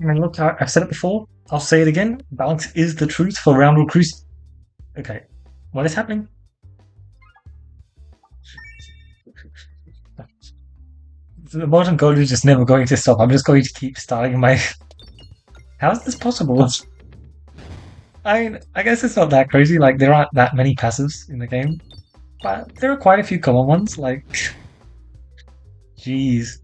I mean, look, I've said it before. I'll say it again. Balance is the truth for Roundel Cruise. Okay, what is happening? The modern goal is just never going to stop. I'm just going to keep starting my. How is this possible? I mean, I guess it's not that crazy. Like, there aren't that many passives in the game, but there are quite a few common ones. Like, jeez.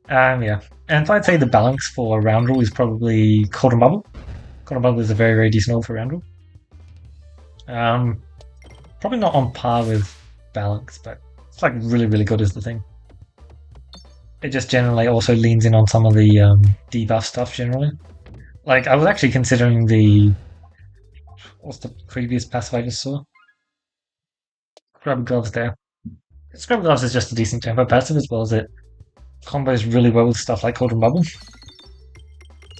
Yeah. And if I'd say the balance for Roundel is probably Cauldron Bubble. Cauldron Bubble is a very, very decent orb for Roundel. Um, Probably not on par with balance, but it's like really, really good is the thing. It just generally also leans in on some of the debuff stuff generally. Like, I was actually considering the. What's the previous passive I just saw? Scrub Gloves there. Scrub Gloves is just a decent tempo passive as well as it combos really well with stuff like Cauldron Bubble.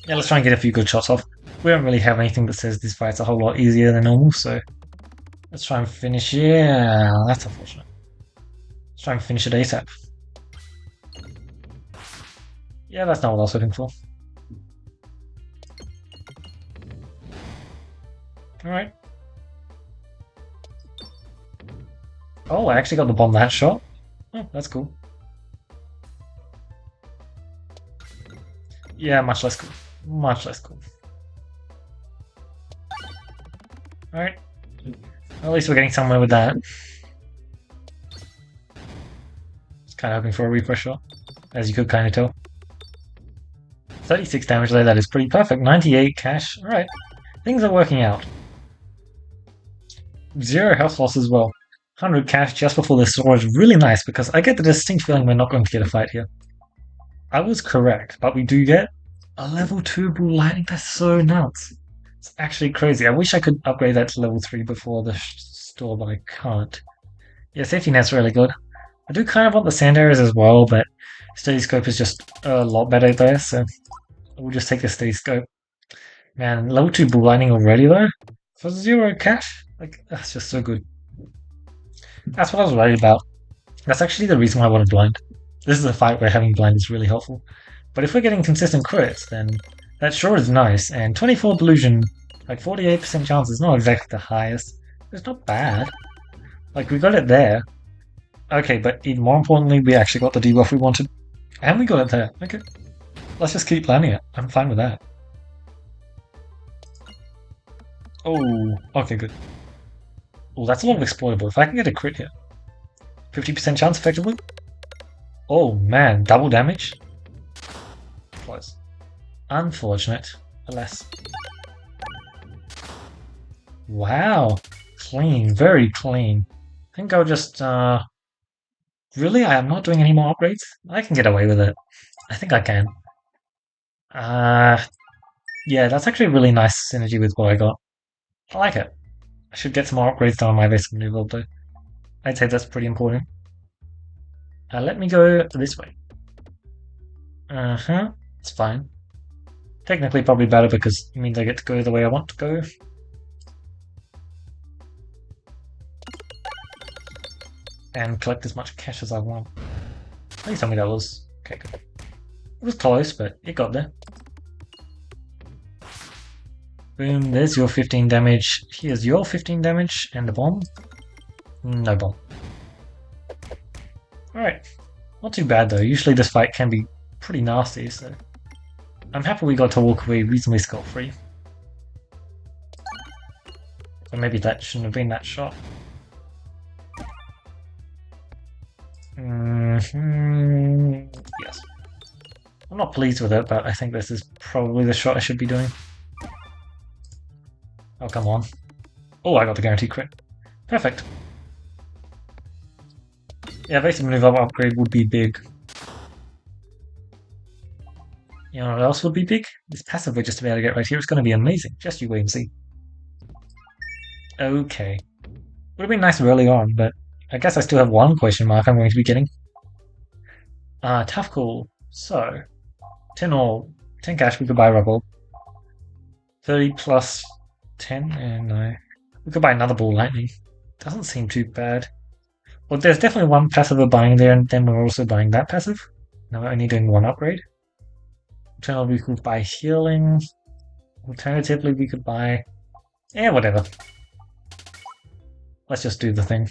Yeah, let's try and get a few good shots off. We don't really have anything that says this fight's a whole lot easier than normal, so let's try and finish. Yeah, that's unfortunate. Let's try and finish it ASAP. Yeah, that's not what I was looking for. Alright. Oh, I actually got the bomb that shot. Oh, that's cool. Yeah, much less cool. Much less cool. Alright. At least we're getting somewhere with that. Just kind of hoping for a refresh shot, as you could kind of tell. 36 damage there, that is pretty perfect. 98 cash. Alright. Things are working out. 0 health loss as well. 100 cash just before the sword is really nice because I get the distinct feeling we're not going to get a fight here. I was correct, but we do get a level 2 Bull Lightning. That's so nuts. It's actually crazy. I wish I could upgrade that to level 3 before the store, but I can't. Yeah, safety net's really good. I do kind of want the sand areas as well, but steady scope is just a lot better there, so we'll just take the steady scope. Man, level 2 Bull Lightning already though? For 0 cash? Like, that's just so good. That's what I was worried about. That's actually the reason why I wanted blind. This is a fight where having blind is really helpful. But if we're getting consistent crits, then that sure is nice. And 24 delusion, like 48% chance is not exactly the highest. It's not bad. Like, we got it there. Okay, but even more importantly, we actually got the debuff we wanted. And we got it there. Okay. Let's just keep landing it. I'm fine with that. Oh, okay, good. Oh, that's a lot of exploitable. If I can get a crit here. 50% chance effectively? Oh man, double damage? Close. Unfortunate. Alas. Wow. Clean. Very clean. I think I'll just, Really? I am not doing any more upgrades? I can get away with it. I think I can. Uh... Yeah, that's actually really nice synergy with what I got. I like it. I should get some more upgrades done on my Evasive Maneouvorb though. I'd say that's pretty important. Let me go this way. Uh-huh. It's fine. Technically probably better because it means I get to go the way I want to go. And collect as much cash as I want. Please tell me that was... Okay, good. It was close, but it got there. Boom, there's your 15 damage. Here's your 15 damage and the bomb. No bomb. Alright. Not too bad though. Usually this fight can be pretty nasty, so... I'm happy we got to walk away reasonably scot-free. Or maybe that shouldn't have been that shot. Yes. I'm not pleased with it, but I think this is probably the shot I should be doing. Oh, come on. Oh, I got the guaranteed crit. Perfect. Yeah, Evasive Maneouvorb upgrade would be big. You know what else would be big? This passive we're just about to get right here is going to be amazing. Just you wait and see. Okay. Would have been nice early on, but I guess I still have one question mark I'm going to be getting. Tough call. So, 10 or 10 cash we could buy rubble. 30 plus 10, and no. We could buy another Ball Lightning. Doesn't seem too bad. Well, there's definitely one passive we're buying there, and then we're also buying that passive. Now we're only doing one upgrade. Alternatively, we could buy healing. Alternatively, we could buy... Yeah, whatever. Let's just do the thing.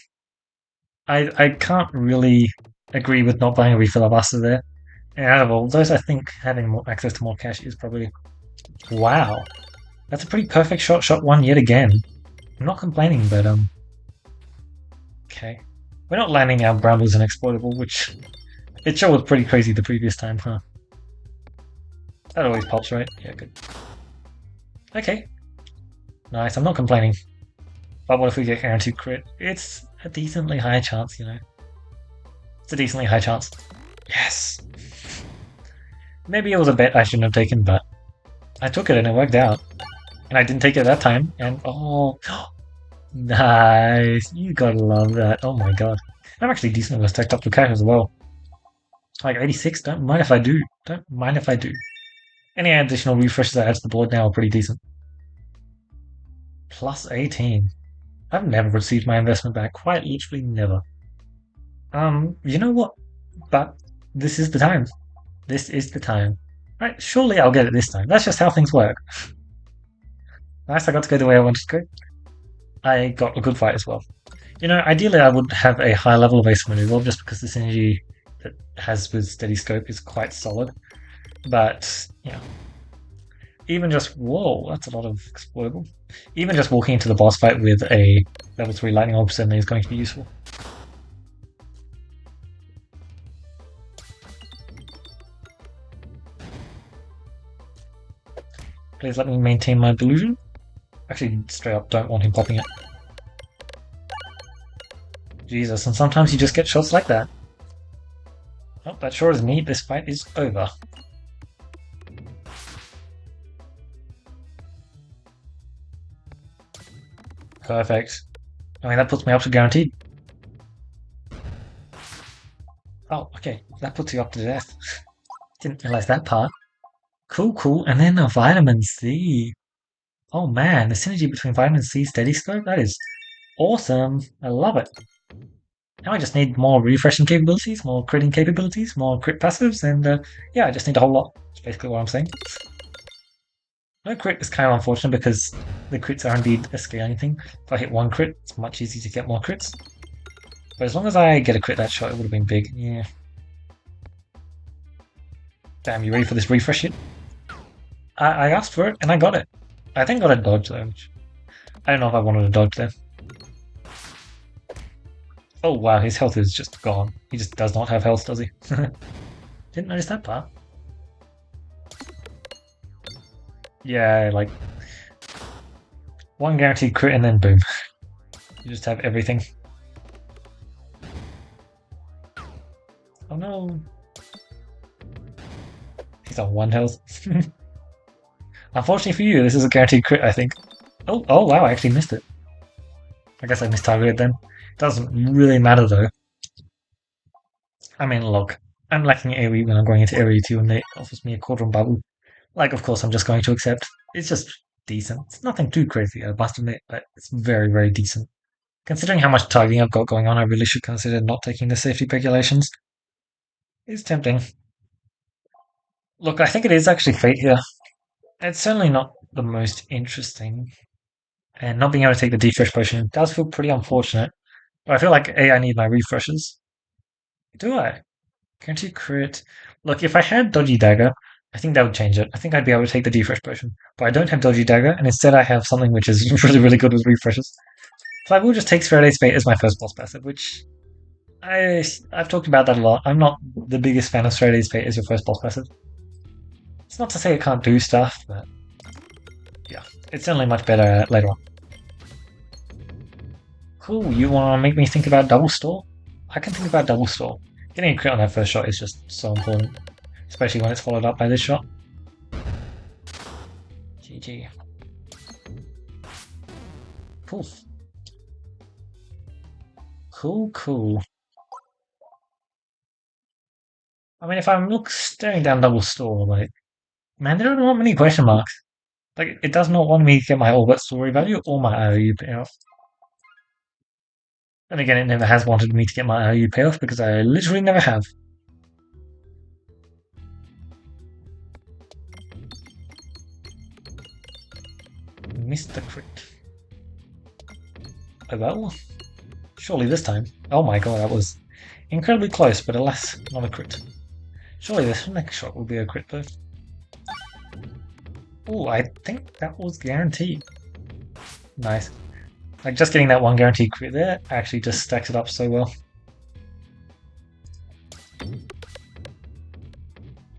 I can't really agree with not buying a refill of Buster there. And out of all those, I think having more access to more cash is probably... Wow. That's a pretty perfect shot one yet again. I'm not complaining, but okay. We're not landing our brambles and exploitable, which it sure was pretty crazy the previous time, huh? That always pops, right? Yeah, good. Okay. Nice, I'm not complaining. But what if we get guaranteed crit? It's a decently high chance, you know. It's a decently high chance. Yes! Maybe it was a bet I shouldn't have taken, but I took it and it worked out. And I didn't take it that time, and oh, nice! You gotta love that. Oh my god. I'm actually decent with stacked up to cash as well. Like 86, don't mind if I do. Don't mind if I do. Any additional refreshes I add to the board now are pretty decent. Plus 18. I've never received my investment back. Quite literally never. You know what? But this is the time. This is the time. Right, surely I'll get it this time. That's just how things work. Nice, I got to go the way I wanted to go. I got a good fight as well. You know, ideally I would have a high level of Evasive Maneouvorb just because the synergy that has with Steady Scope is quite solid. But, you know, even just, whoa, that's a lot of exploitable. Even just walking into the boss fight with a level 3 lightning orb certainly is going to be useful. Please let me maintain my delusion. Actually, straight up, don't want him popping it. Jesus, and sometimes you just get shots like that. Oh, that sure is neat. This fight is over. Perfect. I mean, that puts me up to guaranteed. Oh, okay. That puts you up to death. Didn't realize that part. Cool, cool. And then a vitamin C. Oh man, the synergy between vitamin C steady scope, that is awesome. I love it. Now I just need more refreshing capabilities, more critting capabilities, more crit passives, and yeah, I just need a whole lot. That's basically what I'm saying. No crit is kind of unfortunate because the crits are indeed a scaling thing. If I hit one crit, it's much easier to get more crits. But as long as I get a crit that shot, it would have been big. Yeah. Damn, you ready for this refresh hit? I asked for it and I got it. I think I got a dodge though, which I don't know if I wanted a dodge there. Oh wow, his health is just gone. He just does not have health, does he? Didn't notice that part. Yeah, like one guaranteed crit and then boom. You just have everything. Oh no. He's on one health. Unfortunately for you, this is a guaranteed crit, I think. Oh wow, I actually missed it. I guess I mistargeted then. Doesn't really matter though. I mean, look, I'm lacking AoE when I'm going into Area 2 and they offers me a Cauldron Bubble. Like, of course, I'm just going to accept. It's just decent. It's nothing too crazy, I must admit, but it's very, very decent. Considering how much targeting I've got going on, I really should consider not taking the safety regulations. It's tempting. Look, I think it is actually Fate here. It's certainly not the most interesting. And not being able to take the defresh potion does feel pretty unfortunate. But I feel like, A, I need my refreshes. Do I? Guaranteed crit. Look, if I had Dodgy Dagger, I think that would change it. I think I'd be able to take the defresh potion. But I don't have Dodgy Dagger, and instead I have something which is really, really good with refreshes. So I will just take Faraday's Fate as my first boss passive, which I've talked about that a lot. I'm not the biggest fan of Faraday's Fate as your first boss passive. It's not to say it can't do stuff, but yeah, it's certainly much better later on. Cool, you want to make me think about double store? I can think about double store. Getting a crit on that first shot is just so important, especially when it's followed up by this shot. GG. Cool. Cool. I mean, if I'm staring down double store, like, man, there are not many question marks. Like, it does not want me to get my Orbit story value or my IOU payoff. And again, it never has wanted me to get my IOU payoff because I literally never have. missed the crit. Oh well. Surely this time. Oh my god, that was incredibly close, but alas, not a crit. Surely this next shot will be a crit though. Oh, I think that was guaranteed. Nice. Like, just getting that one guaranteed crit there actually just stacks it up so well.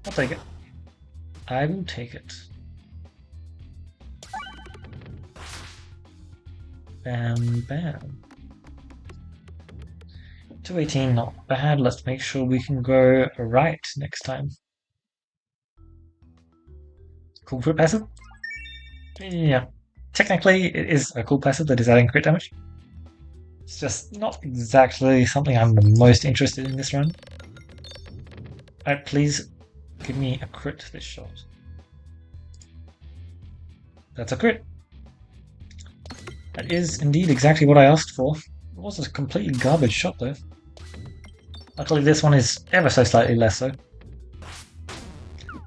I'll take it. I will take it. Bam, bam. 218, not bad. Let's make sure we can go right next time. Cool crit passive? Yeah. Technically, it is a cool passive that is adding crit damage. It's just not exactly something I'm the most interested in this run. Alright, please give me a crit this shot. That's a crit. That is indeed exactly what I asked for. It was a completely garbage shot though. Luckily this one is ever so slightly less so.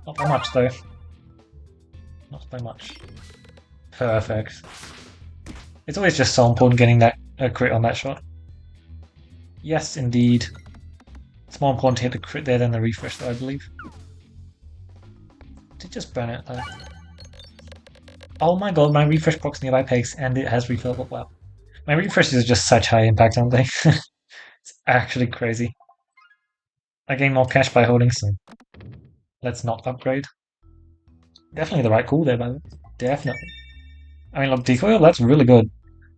Not by much though. Not by much. Perfect. It's always just so important getting that crit on that shot. Yes, indeed. It's more important to hit the crit there than the refresh though, I believe. Did just burn it though. Oh my god, my refresh procs nearby pegs and it has refillable. Wow. My refreshes are just such high impact, aren't they? It's actually crazy. I gain more cash by holding, so let's not upgrade. Definitely the right call there, by the way. Definitely. I mean, look, decoil, that's really good.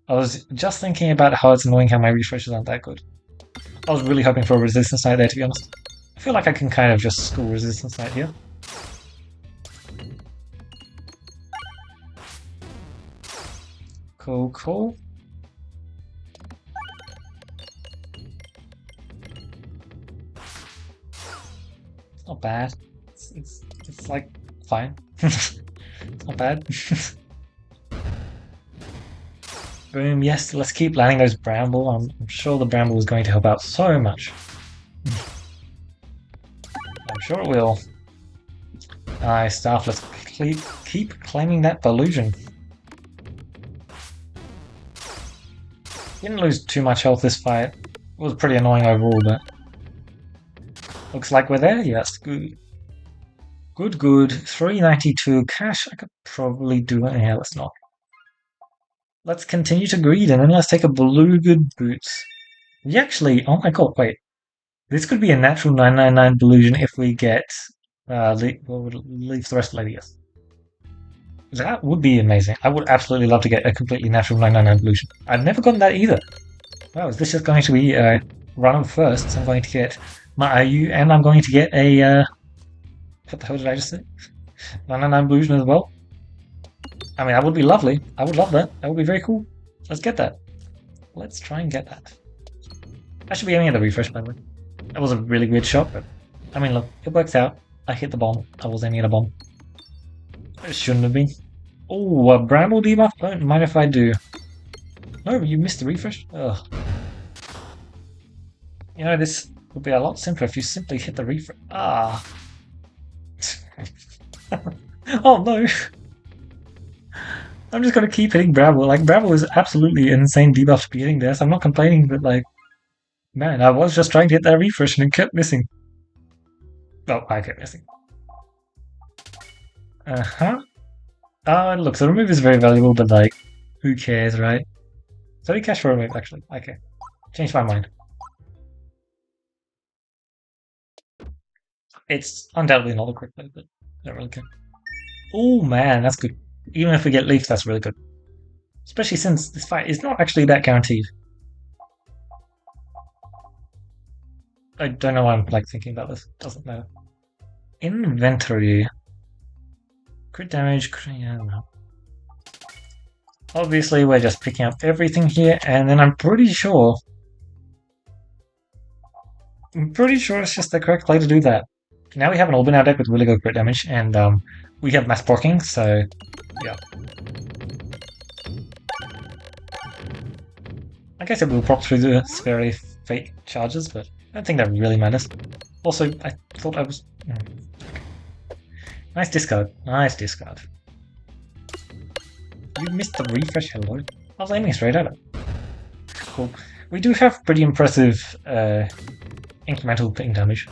I was just thinking about how it's annoying how my refreshes aren't that good. I was really hoping for a resistance knight there, to be honest. I feel like I can kind of just school resistance knight here. Cool, cool. It's not bad. It's like fine. It's not bad. Boom, yes, let's keep landing those bramble. I'm sure the bramble is going to help out so much. I'm sure it will. Nice stuff, let's keep claiming that delusion. Didn't lose too much health this fight. It was pretty annoying overall, but looks like we're there. Yes, good. Good, good. 392 cash. I could probably do it. Yeah, let's not. Let's continue to greed, and then let's take a blue good boots. We actually, oh my god, wait. This could be a natural 999 delusion if we get leave the rest of Ladius. That would be amazing. I would absolutely love to get a completely natural 999 delusion. I've never gotten that either. Wow, is this just going to be a run of firsts? I'm going to get my IU, and I'm going to get a what the hell did I just say? 999 delusion as well. I mean, that would be lovely. I would love that. That would be very cool. Let's get that. Let's try and get that. I should be aiming at the refresh, by the way. That was a really weird shot, but I mean, look, it works out. I hit the bomb. I was aiming at a bomb. It shouldn't have been. Oh, a bramble debuff? Don't mind if I do. No, you missed the refresh? Ugh. You know, this would be a lot simpler if you simply hit the refresh. Ah. Oh no. I'm just gonna keep hitting bramble. Like, bramble is absolutely an insane debuff to be hitting there, so I'm not complaining, but like, man, I was just trying to hit that refresh and it kept missing. Oh, I kept missing. Uh-huh. Look, the remove is very valuable, but like, who cares, right? 30 cash for a remove, actually. Okay. Changed my mind. It's undoubtedly not a quick play, but I don't really care. Oh man, that's good. Even if we get Leaf, that's really good. Especially since this fight is not actually that guaranteed. I don't know why I'm like thinking about this. Doesn't matter. Inventory. Crit damage, yeah, no. Obviously, we're just picking up everything here, and then I'm pretty sure it's just the correct play to do that. Now we have an orb in our deck with really good crit damage, and we have mass blocking, so yeah. I guess it will prop through the very fake charges, but I don't think that really matters. Also, I thought I was... Nice discard. Nice discard. You missed the refresh, hello. I was aiming straight at it. Cool. We do have pretty impressive incremental ping damage.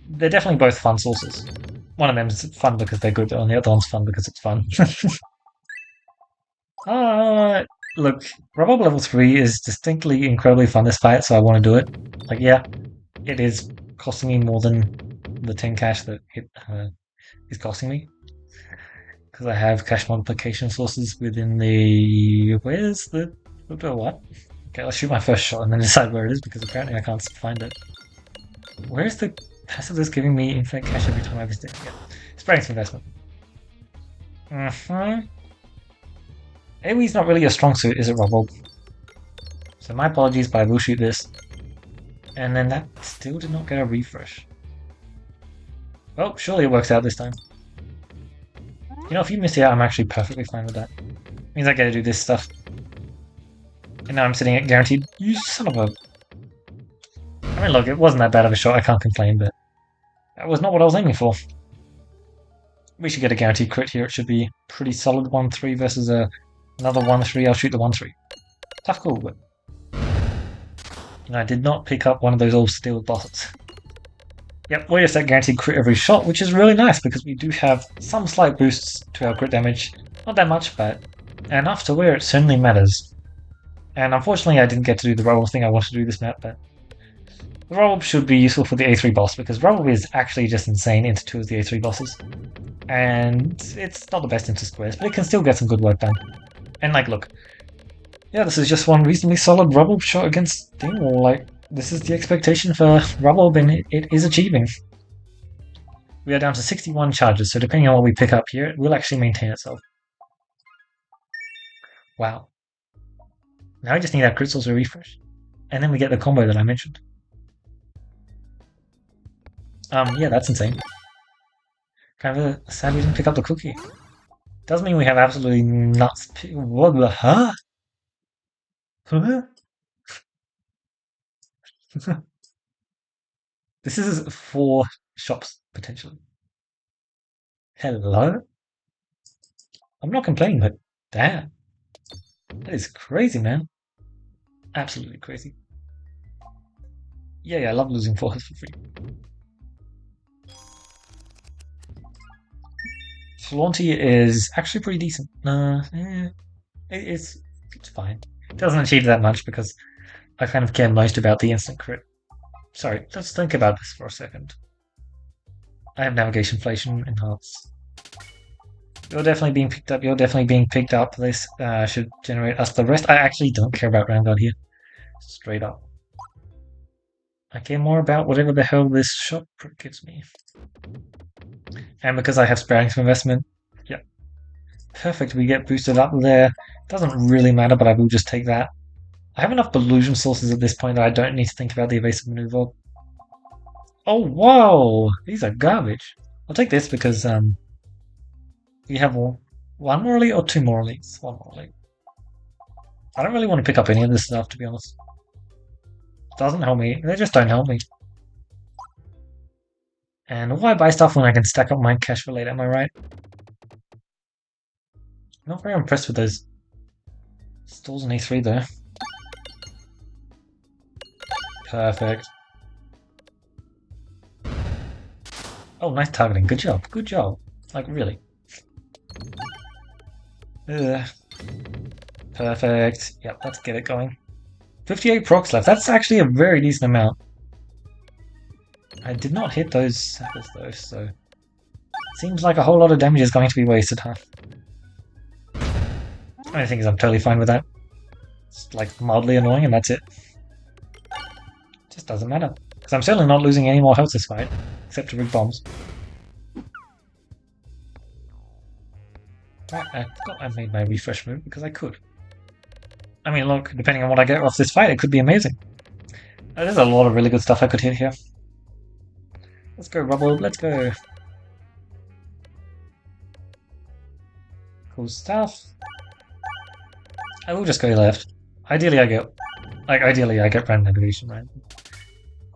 They're definitely both fun sources. One of them's fun because they're good, and the other one's fun because it's fun. Look, Rubble level 3 is distinctly incredibly fun this fight, so I want to do it. Like, yeah, it is costing me more than the 10 cash that it is costing me. Because I have cash multiplication sources within the... Where's the... What? Okay, I'll shoot my first shot and then decide where it is, because apparently I can't find it. Where's the passive that's giving me infinite cash every time I visit it? Yeah. Spreading some investment. AoE's not really a strong suit, is it, Rubble? So my apologies, but I will shoot this. And then that still did not get a refresh. Well, surely it works out this time. You know, if you miss it out, I'm actually perfectly fine with that. It means I get to do this stuff. And now I'm sitting at guaranteed. You son of a... I mean, look, it wasn't that bad of a shot, I can't complain, but... That was not what I was aiming for. We should get a guaranteed crit here. It should be pretty solid 1-3 versus another 1-3. I'll shoot the 1-3. Tough call, but... I did not pick up one of those old steel bosses. Yep, we just set guaranteed crit every shot, which is really nice because we do have some slight boosts to our crit damage. Not that much, but enough to where it certainly matters. And unfortunately I didn't get to do the Rubble thing I wanted to do this map, but... The Rubble should be useful for the A3 boss, because Rubble is actually just insane into 2 of the A3 bosses. And it's not the best into squares, but it can still get some good work done. And like, look. Yeah, this is just one reasonably solid Rubble shot against Dingwall. Like, this is the expectation for Rubble, and it is achieving. We are down to 61 charges, so depending on what we pick up here, it will actually maintain itself. Wow. Now we just need our crystals to refresh. And then we get the combo that I mentioned. Yeah, that's insane. Kind of sad we didn't pick up the cookie. Does mean we have absolutely nuts. What the huh? Huh? This is 4 shops potentially. Hello? I'm not complaining, but damn. That is crazy, man. Absolutely crazy. Yeah, I love losing 4 hits for free. Flaunty is actually pretty decent. It's fine. It doesn't achieve that much because I kind of care most about the instant crit. Sorry, let's think about this for a second. I have navigation inflation enhanced. You're definitely being picked up. You're definitely being picked up. This should generate us the rest. I actually don't care about Round Guard here. Straight up. I care more about whatever the hell this shop gives me. And because I have sparing some investment, yeah. Perfect, we get boosted up there. Doesn't really matter, but I will just take that. I have enough illusion sources at this point that I don't need to think about the Evasive Maneouvorb. Oh, whoa! These are garbage. I'll take this because, we have one more elite or 2 more elites? 1 more elite. I don't really want to pick up any of this stuff, to be honest. Doesn't help me. They just don't help me. And why buy stuff when I can stack up my cash for later, am I right? Not very impressed with those stalls in A3 though. Perfect. Oh, nice targeting. Good job. Good job. Like, really. Perfect. Yep, let's get it going. 58 procs left. That's actually a very decent amount. I did not hit those sappers though, so... Seems like a whole lot of damage is going to be wasted, huh? The only thing is I'm totally fine with that. It's like mildly annoying and that's it. Just doesn't matter. Because I'm certainly not losing any more health this fight. Except to big bombs. Right, I forgot I made my refresh move because I could. I mean, look, depending on what I get off this fight, it could be amazing. There's a lot of really good stuff I could hit here. Let's go, Rubble, let's go. Cool stuff. I will just go left. Ideally I get random navigation, right?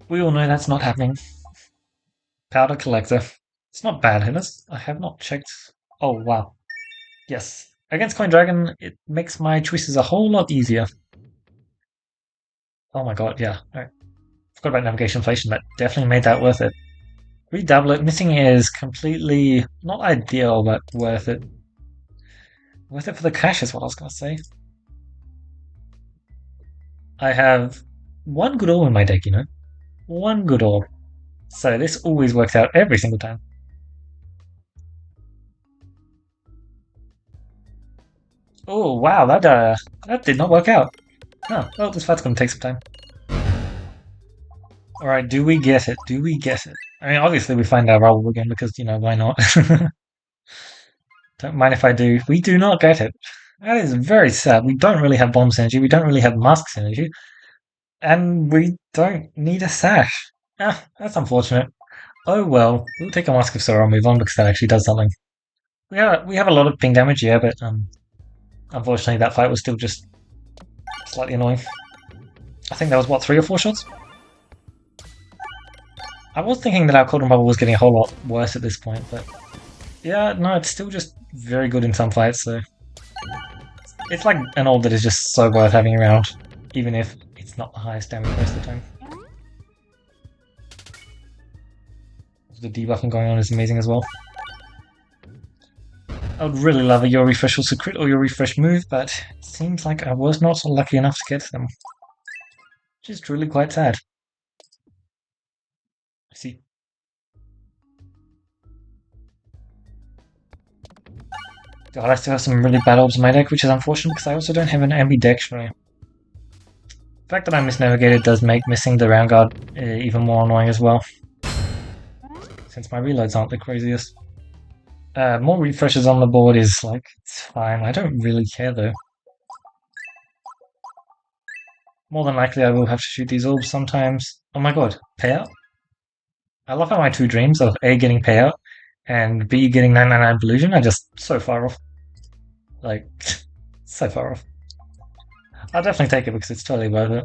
We all know that's not happening. Powder collector. It's not bad, Hillis. I have not checked Oh, wow. Yes. Against Coin Dragon, it makes my choices a whole lot easier. Oh my god, yeah. Alright. Forgot about navigation inflation. That definitely made that worth it. Redouble it. Missing is completely not ideal, but worth it. Worth it for the cash is what I was gonna say. I have one good orb in my deck, you know? One good orb. So this always works out every single time. Oh wow, that did not work out. Oh, well, this fight's gonna take some time. Alright, do we get it? Do we get it? I mean, obviously we find our rubble again because, you know, why not? Don't mind if I do. We do not get it. That is very sad. We don't really have bomb synergy. We don't really have mask synergy. And we don't need a sash. Ah, that's unfortunate. Oh well, we'll take a mask of sorrow and move on because that actually does something. We have a lot of ping damage, yeah, but unfortunately that fight was still just slightly annoying. I think that was what, 3 or 4 shots? I was thinking that our Cauldron Bubble was getting a whole lot worse at this point, but yeah, no, it's still just very good in some fights, so it's like an orb that is just so worth having around, even if it's not the highest damage most of the time. The debuffing going on is amazing as well. I would really love a Your Refresh or crit or Your Refresh move, but it seems like I was not lucky enough to get them. Which is truly quite sad. I see. God, I still have some really bad orbs in my deck, which is unfortunate because I also don't have an ambidextrony. The fact that I misnavigated does make missing the round guard even more annoying as well. Since my reloads aren't the craziest. More refreshes on the board is like, it's fine. I don't really care though. More than likely I will have to shoot these orbs sometimes. Oh my god, payout? I love how my two dreams of A getting payout and B getting 999 Illusion are just so far off. Like, so far off. I'll definitely take it because it's totally worth it.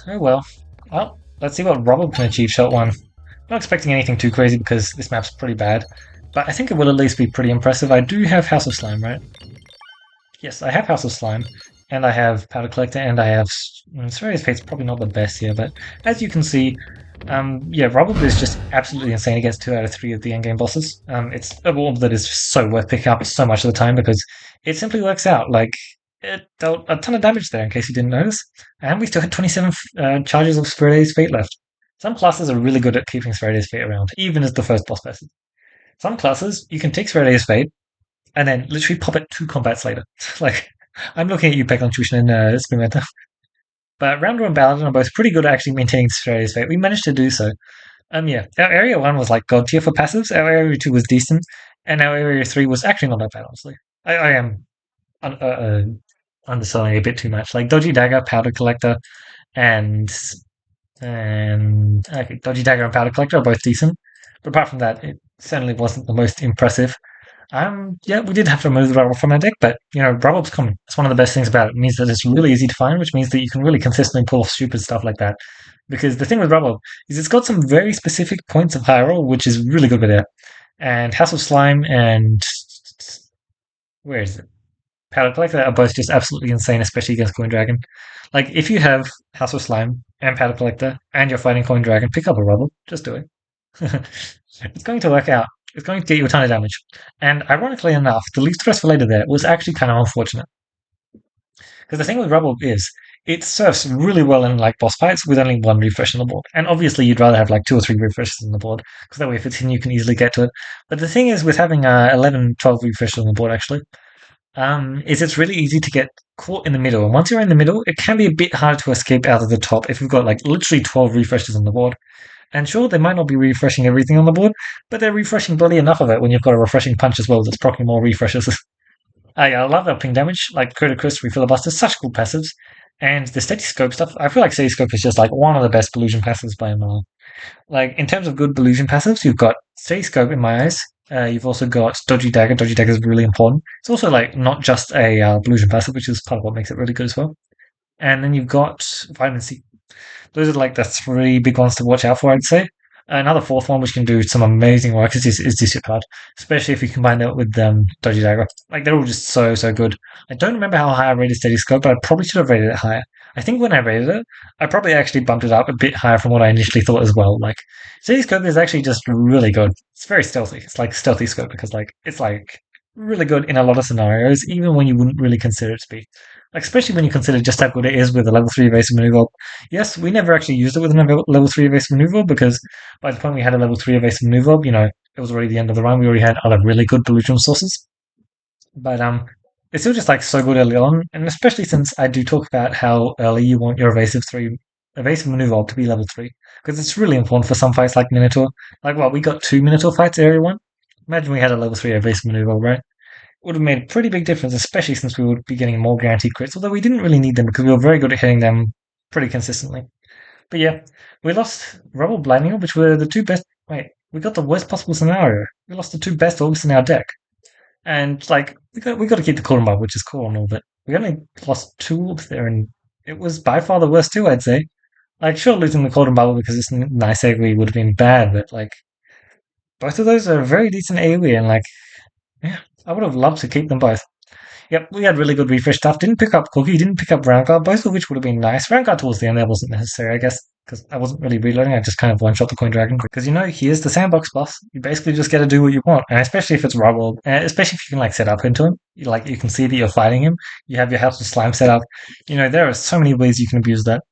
Oh well. Well, let's see what Robert can achieve shot one. Not expecting anything too crazy because this map's pretty bad, but I think it will at least be pretty impressive. I do have House of Slime, right? Yes, I have House of Slime, and I have Powder Collector, and I have Serenity Fate's probably not the best here, but as you can see, yeah, Rubble is just absolutely insane against 2 out of 3 of the endgame bosses. It's a orb that is so worth picking up so much of the time because it simply works out. Like, it dealt a ton of damage there, in case you didn't notice, and we still had 27 charges of Serenity's Fate left. Some classes are really good at keeping Serenity's Fate around, even as the first boss person. Some classes, you can take Serenity's Fate, and then literally pop it 2 combats later. Like, I'm looking at you, Peglin, Tuition, and Spin Meta. But Rounder and Paladin are both pretty good at actually maintaining Australia's fate. We managed to do so. Yeah, our Area 1 was like God tier for passives, our Area 2 was decent, and our Area 3 was actually not that bad, honestly. I am underselling a bit too much. Like Dodgy Dagger, Powder Collector, and okay, Dodgy Dagger and Powder Collector are both decent. But apart from that, it certainly wasn't the most impressive. Yeah, we did have to remove the rubble from our deck, but you know, rubble's common. That's one of the best things about it. It means that it's really easy to find, which means that you can really consistently pull off stupid stuff like that. Because the thing with rubble is it's got some very specific points of high roll, which is really good with it. And House of Slime and where is it? Powder Collector are both just absolutely insane, especially against Coin Dragon. Like if you have House of Slime and Powder Collector and you're fighting Coin Dragon, pick up a rubble. Just do it. It's going to work out. It's going to get you a ton of damage. And ironically enough, the least stressful later there was actually kind of unfortunate. Because the thing with Rubble is, it surfs really well in like boss fights with only 1 refresh on the board. And obviously you'd rather have like 2 or 3 refreshes on the board, because that way if it's in you can easily get to it. But the thing is with having 11, 12 refreshes on the board actually, is it's really easy to get caught in the middle. And once you're in the middle, it can be a bit hard to escape out of the top if you've got like literally 12 refreshes on the board. And sure, they might not be refreshing everything on the board, but they're refreshing bloody enough of it when you've got a refreshing punch as well that's proccing more refreshes. I love that ping damage, like Critical Filibuster, such cool passives. And the Steady Scope stuff, I feel like Steady Scope is just like one of the best Delusion passives by a mile. Like, in terms of good Delusion passives, you've got Steady Scope in my eyes. You've also got Dodgy Dagger. Dodgy Dagger is really important. It's also like not just a Delusion passive, which is part of what makes it really good as well. And then you've got Vitamin C. Those are like the 3 big ones to watch out for, I'd say. Another fourth one which can do some amazing work is Disco Card, especially if you combine it with Dodgy Dagger. Like they're all just so good. I don't remember how high I rated Steady Scope, but I probably should have rated it higher. I think when I rated it, I probably actually bumped it up a bit higher from what I initially thought as well. Like Steady Scope is actually just really good. It's very stealthy. It's like stealthy scope because it's like really good in a lot of scenarios, even when you wouldn't really consider it to be. Like especially when you consider just how good it is with a level 3 evasive maneuver. Yes, we never actually used it with a level 3 evasive maneuver because by the point we had a level 3 evasive maneuver, it was already the end of the run. We already had other really good belligerent sources. But it's still just like so good early on, and especially since I do talk about how early you want your evasive maneuver to be level 3, because it's really important for some fights like Minotaur. Like, well, we got 2 Minotaur fights area 1. Imagine we had a level 3 evasive maneuver, right? Would have made a pretty big difference, especially since we would be getting more guaranteed crits, although we didn't really need them because we were very good at hitting them pretty consistently. But yeah, we lost Rubble Blinding, which were the two best. Wait, we got the worst possible scenario. We lost the two best orbs in our deck. And like we got to keep the Cauldron Bubble, which is cool and all, but we only lost two orbs there, and it was by far the worst too, I'd say. Like, sure, losing the Cauldron Bubble because it's nice AoE would have been bad, but like both of those are very decent AoE, and like, yeah, I would have loved to keep them both. Yep, we had really good refresh stuff. Didn't pick up Cookie, didn't pick up Round Guard, both of which would have been nice. Round Guard towards the end there wasn't necessary, I guess, because I wasn't really reloading. I just kind of one shot the Coin Dragon. Because here's the sandbox boss. You basically just get to do what you want, and especially if it's Rubble, especially if you can like set up into him. You can see that you're fighting him. You have your House of Slime set up. There are so many ways you can abuse that.